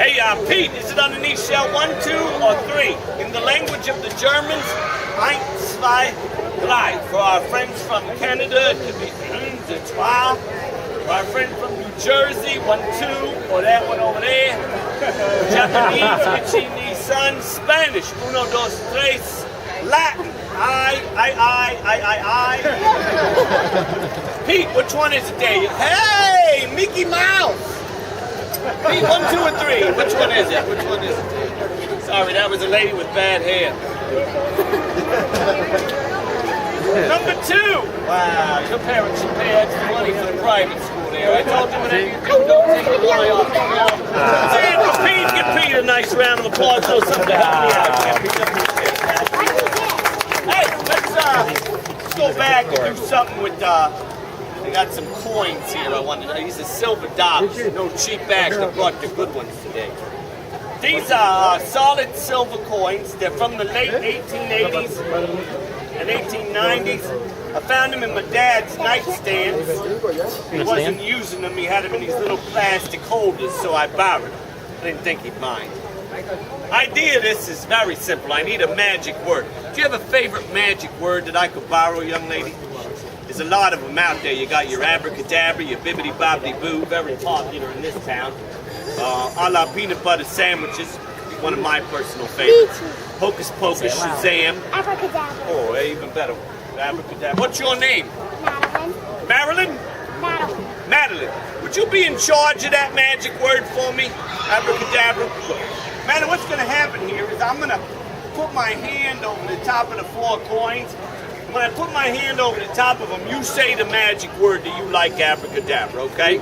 Hey, Pete, is it underneath shell 1, 2, or 3? In the language of the Germans, 1, 2, 3. For our friends from Canada, it could be 1, 2, 3. For our friend from New Jersey, 1, 2, or that one over there. Japanese, Ichi, ni, san. Spanish, 1, 2, 3. Latin, I. Pete, which one is it there? Hey, Mickey Mouse. Pete, 1, 2, or 3. Which one is it? Which one is it? Sorry, that was a lady with bad hair. Number 2. Wow, your parents should pay extra money for the private school there. I told you whatever you do, don't take your eye off the ball. Say it for Pete. Give Pete a nice round of applause. So something to help me out. Hey, let's go back and do something with. I got some coins here. These are silver dollars. No cheap bags. I brought the good ones today. These are solid silver coins. They're from the late 1880s and 1890s. I found them in my dad's nightstands. He wasn't using them. He had them in these little plastic holders, so I borrowed them. I didn't think he'd mind. Idea of this is very simple. I need a magic word. Do you have a favorite magic word that I could borrow, young lady? There's a lot of them out there. You got your abracadabra, your bibbidi-bobbidi-boo, very popular in this town. A la peanut butter sandwiches, one of my personal favorites. Hocus Pocus, Shazam. Abracadabra. Oh, even better. Abracadabra. What's your name? Madeline. Marilyn? Madeline. Madeline. Would you be in charge of that magic word for me? Abracadabra. Madeline, what's going to happen here is I'm going to put my hand over the top of the 4 coins. When I put my hand over the top of them, you say the magic word that you like, abracadabra, okay?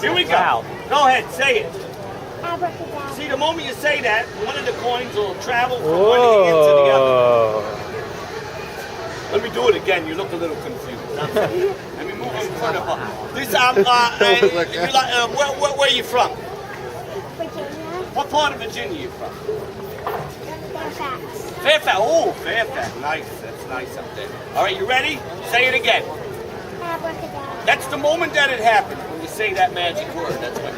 Here we go. Go ahead, say it. Abracadabra. See, the moment you say that, one of the coins will travel from one hand to the other. Let me do it again. You look a little confused. Let me move in front of her. This, where are you from? Virginia. What part of Virginia are you from? Fairfax. Fairfax. Oh, Fairfax. Nice. That's nice up there. All right, you ready? Say it again. Abracadabra. That's the moment that it happens when you say that magic word. That's when.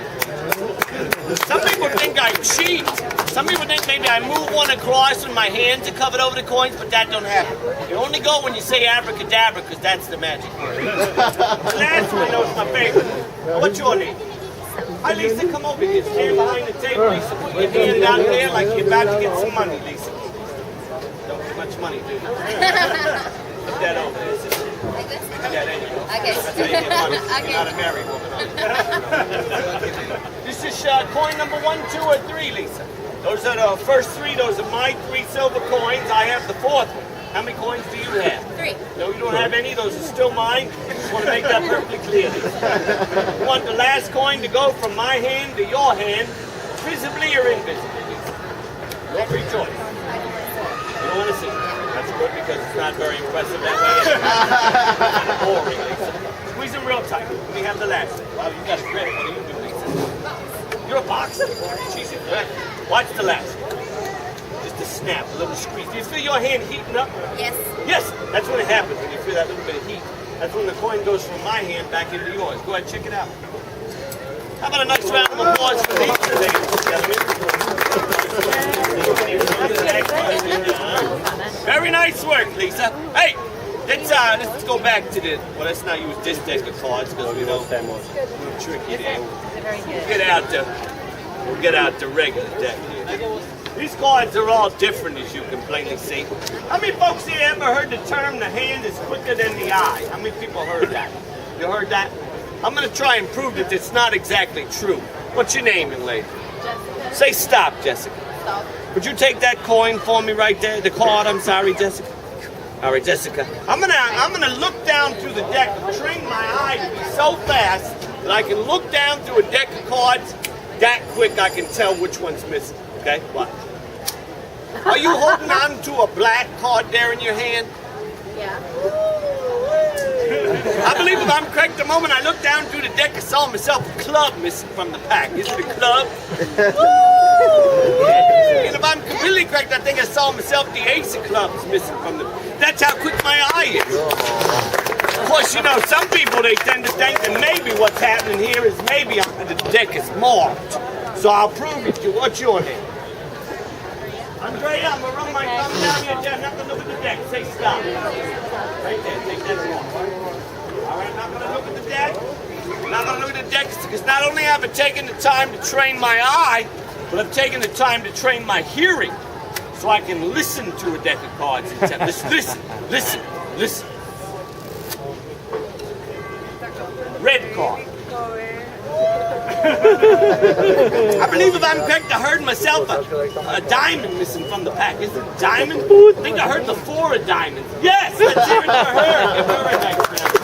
Some people think I cheat. Some people think maybe I move one across and my hands are covered over the coins, but that don't happen. You only go when you say abracadabra because that's the magic word. The last one, though, is my favorite. What's your name? Hi, Lisa. Come over here. Stand behind the table, Lisa. Put your hand out there like you're about to get some money, Lisa. Don't get much money, do you? Put that over there, sister. Yeah, there you go. Okay. That's how you get money. Okay. You're not a married woman, are you? This is coin number 1, 2, or 3, Lisa. Those are the first 3. Those are my 3 silver coins. I have the 4th one. How many coins do you have? 3. No, you don't have any. Those are still mine. Just want to make that perfectly clear, Lisa. You want the last coin to go from my hand to your hand, visibly or invisibly, Lisa? Your free choice. You don't want to see it. That's good because it's not very impressive that way. Boring, Lisa. Squeeze them real tight. Let me have the last one. Wow, you got a grip. What do you do, Lisa? You're a boxer? She's a grip. Watch the last one. Just a snap, a little squeeze. Do you feel your hand heating up? Yes. Yes, that's when it happens, when you feel that little bit of heat. That's when the coin goes from my hand back into yours. Go ahead, check it out. How about a nice round of applause for Lisa, ladies and gentlemen? Very nice work, Lisa. Hey, let's go back to the. Well, let's not use this deck of cards because we know that was a little tricky there. We'll get out the regular deck here. These cards are all different, as you can plainly see. How many folks here ever heard the term "the hand is quicker than the eye"? How many people heard that? You heard that? I'm going to try and prove that it's not exactly true. What's your name, young lady? Jessica. Say stop, Jessica. Stop. Would you take that coin for me right there? The card, I'm sorry, Jessica. All right, Jessica. I'm gonna look down through the deck and train my eye to be so fast that I can look down through a deck of cards that quick I can tell which one's missing. Okay? Watch. Are you holding on to a black card there in your hand? Yeah. I believe if I'm correct, the moment I looked down through the deck, I saw myself a club missing from the pack. Is it a club? And if I'm completely correct, I think I saw myself the ace of clubs missing from the. That's how quick my eye is. Of course, you know, some people, they tend to think that maybe what's happening here is maybe the deck is marked. So I'll prove it to you. What's your name? Andrea, I'm gonna run my thumb down your deck. I'm not gonna look at the deck. Say stop. Right there. Take that off. All right, I'm not gonna look at the deck. I'm not gonna look at the deck because not only have I taken the time to train my eye, but I've taken the time to train my hearing, so I can listen to a deck of cards and tell. Listen. Red card. I believe if I'm correct, I heard myself a diamond missing from the pack. Is it a diamond? I think I heard the 4 of diamonds. Yes, let's hear it for her. Give her a nice round.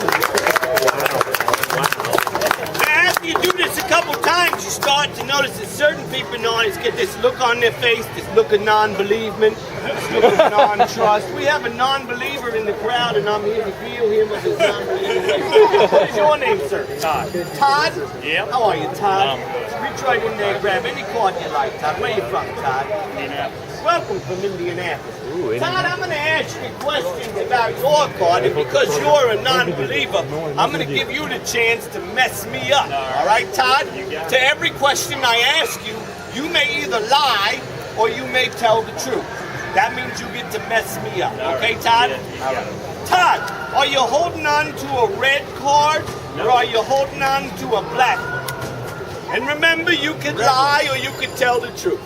After you do this a couple times, you start to notice that certain people get this look on their face, this look of non-believement, this look of non-trust. We have a non-believer in the crowd, and I'm here to heal him of his non-believer. What is your name, sir? Todd. Todd? Yeah. How are you, Todd? Reach right in there, grab any card you like, Todd. Where you from, Todd? Indianapolis. Welcome from Indianapolis. Todd, I'm going to ask you questions about your card, and because you're a non-believer, I'm going to give you the chance to mess me up. All right, Todd? To every question I ask you, you may either lie or you may tell the truth. That means you get to mess me up. Okay, Todd? Todd, are you holding on to a red card or are you holding on to a black one? And remember, you can lie or you can tell the truth.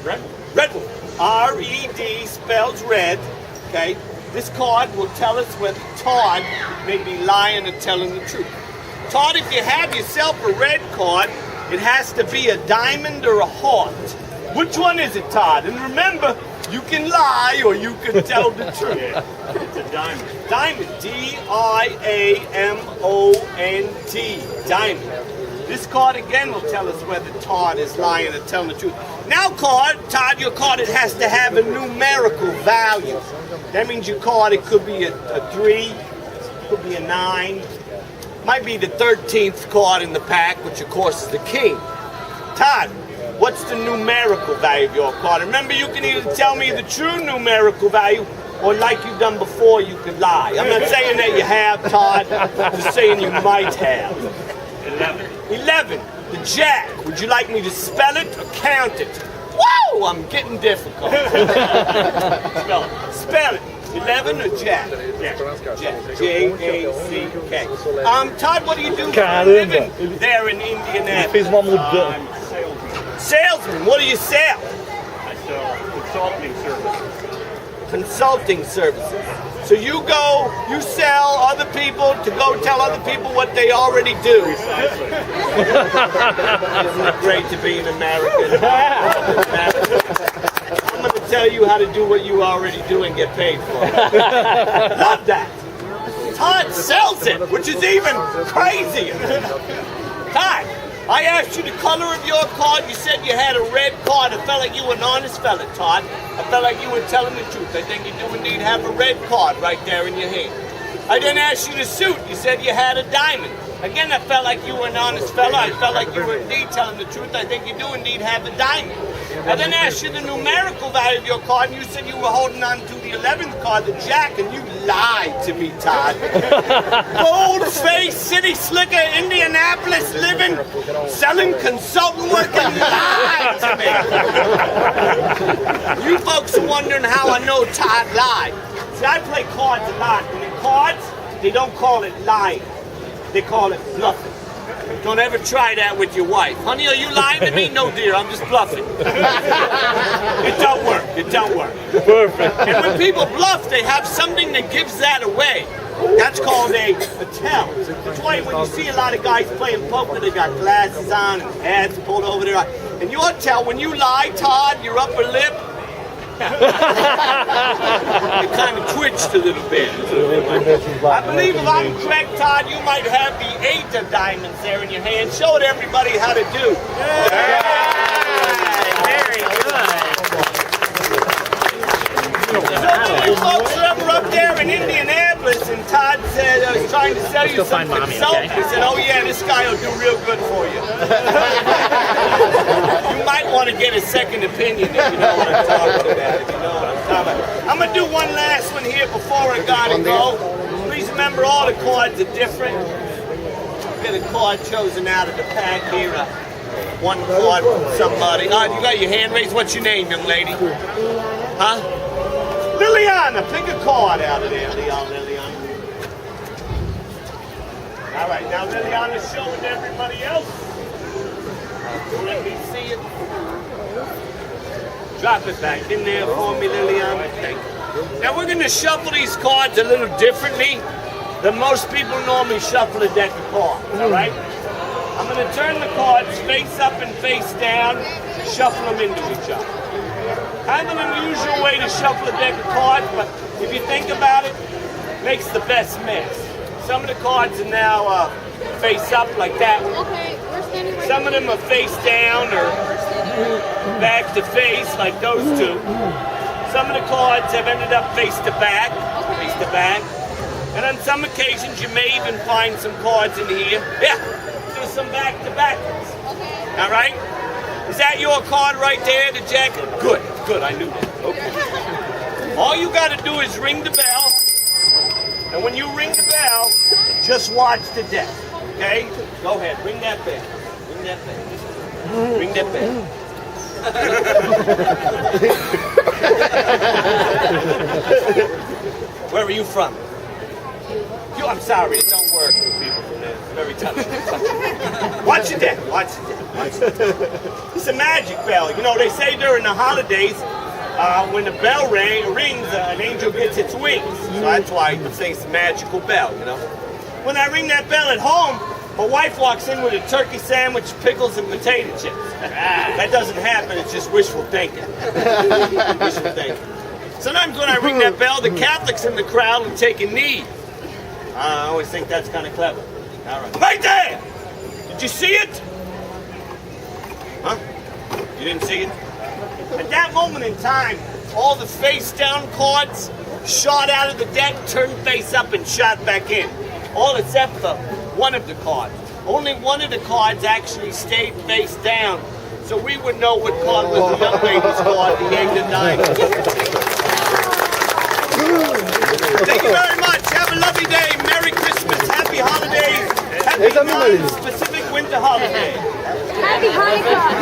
Red. Red one. R-E-D spells red. Okay? This card will tell us whether Todd may be lying or telling the truth. Todd, if you have yourself a red card, it has to be a diamond or a heart. Which one is it, Todd? And remember, you can lie or you can tell the truth. Yeah, it's a diamond. Diamond. D-I-A-M-O-N-T. Diamond. This card again will tell us whether Todd is lying or telling the truth. Now, Todd, your card, it has to have a numerical value. That means your card, it could be a 3, could be a 9. Might be the 13th card in the pack, which of course is the king. Todd, what's the numerical value of your card? Remember, you can either tell me the true numerical value, or like you've done before, you could lie. I'm not saying that you have, Todd. I'm just saying you might have. 11. 11, the jack. Would you like me to spell it or count it? Whoa, I'm getting difficult. Spell it. 11 or jack? Jack. J-A-C-K. Todd, what do you do for a living there in Indianapolis? I'm a salesman. Salesman, what do you sell? I sell consulting services. Consulting services. So you sell other people to go tell other people what they already do. Precisely. Isn't it great to be an American? I'm going to tell you how to do what you already do and get paid for it. Love that. Todd sells it, which is even crazier. Todd, I asked you the color of your card. You said you had a red card. I felt like you were an honest fella, Todd. I felt like you were telling the truth. I think you do indeed have a red card right there in your hand. I then asked you the suit. You said you had a diamond. Again, I felt like you were an honest fella. I felt like you were indeed telling the truth. I think you do indeed have a diamond. I then asked you the numerical value of your card, and you said you were holding on to the 11th card, the jack, and you lied to me, Todd. Bold-faced, city slicker, Indianapolis living, selling consultant work, and lied to me. You folks are wondering how I know Todd lied. See, I play cards a lot, and in cards, they don't call it lying. They call it bluffing. Don't ever try that with your wife. Honey, are you lying to me? No, dear, I'm just bluffing. It don't work. It don't work. Perfect. And when people bluff, they have something that gives that away. That's called a tell. That's why when you see a lot of guys playing poker, they got glasses on and hats pulled over their eyes. And your tell, when you lie, Todd, your upper lip, it kind of twitched a little bit. I believe if I'm correct, Todd, you might have the 8 of diamonds there in your hand. Show it everybody how to do. Yeah. Very good. So when you folks are ever up there in Indianapolis and Todd said I was trying to sell you some consulting, he said, oh yeah, this guy will do real good for you. You might want to get a second opinion if you know what I'm talking about. If you know what I'm talking about. I'm going to do one last one here before I gotta go. Please remember all the cards are different. Get a card chosen out of the pack here. one card from somebody. You got your hand raised. What's your name, young lady? Huh? Liliana. Pick a card out of there, Liliana. All right, now Liliana's showing everybody else. Let me see it. Drop it back in there for me, Liliana. Thank you. Now we're going to shuffle these cards a little differently than most people normally shuffle a deck of cards, all right? I'm going to turn the cards face up and face down, shuffle them into each other. Kind of an unusual way to shuffle a deck of cards, but if you think about it, it makes the best mix. Some of the cards are now face up like that one. Okay, we're standing right Some of them are face down or back to face like those two. Some of the cards have ended up face to back. And on some occasions, you may even find some cards in here. Yeah, there's some back to back. Okay. All right? Is that your card right there, the jacket? Good, I knew that. Okay. All you got to do is ring the bell. And when you ring the bell, just watch the deck. Okay? Go ahead, ring that bell. Ring that bell. Ring that bell. Where are you from? I'm sorry, it don't work for people from there. It's very tough. Watch your deck. It's a magic bell. You know, they say during the holidays, when the bell rings, an angel gets its wings. So that's why they say it's a magical bell, you know. When I ring that bell at home, my wife walks in with a turkey sandwich, pickles, and potato chips. That doesn't happen, it's just wishful thinking. Wishful thinking. Sometimes when I ring that bell, the Catholics in the crowd will take a knee. I always think that's kind of clever. All right. Right there! Did you see it? Huh? You didn't see it? At that moment in time, all the face-down cards shot out of the deck, turned face up, and shot back in. All except for one of the cards. Only one of the cards actually stayed face down, so we would know what card was the young lady's card, the 8 and 9. Thank you very much. Have a lovely day. Merry Christmas. Happy holidays. Happy non-specific winter holiday. Happy Hanukkah.